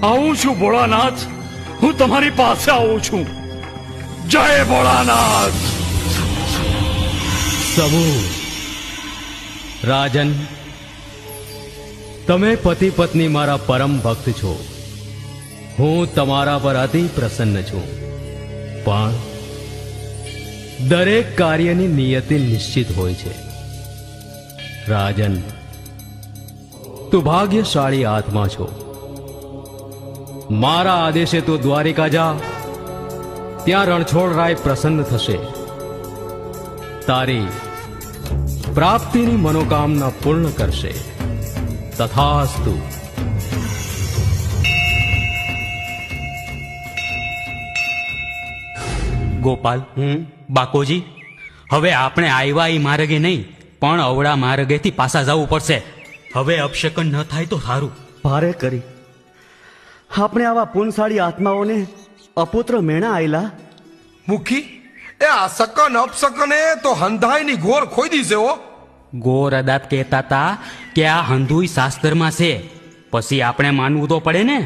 આવું છું ભોળાનાથ, હું તમારી પાસે આવું છું. જય ભોળાનાથ. સમૂહ રાજન, તમે પતિ પત્ની મારા પરમ ભક્ત છો. હું તમારા પર અતિ પ્રસન્ન છું. પણ દરેક કાર્યની નિયતિ નિશ્ચિત હોય છે. રાજન, તું ભાગ્યશાળી આત્મા છો. મારા આદેશે તું દ્વારિકા જા. ત્યાં રણછોડરાય પ્રસન્ન થશે. તારી પ્રાપ્તિની મનોકામના પૂર્ણ કરશે. તથાસ્તુ. ગોપાલ, બાકોજી, હવે આપણે આવ્યા એ માર્ગે નહીં પણ અવળા માર્ગેથી પાછા જવું પડશે. હવે અપશકન ન થાય તો સારું. ભારે કરી આપણે આવા પુનસાળી આત્માઓને અપુત્ર મેણા આયલા. મુખી, એ આ શકન અપશકને તો હંધાઈની ઘોર ખોઈ છે હો. ગોર અદાત કહેતા હતા કે આ હંધુય શાસ્ત્રમાં છે, પછી આપણે માનવું તો પડે ને.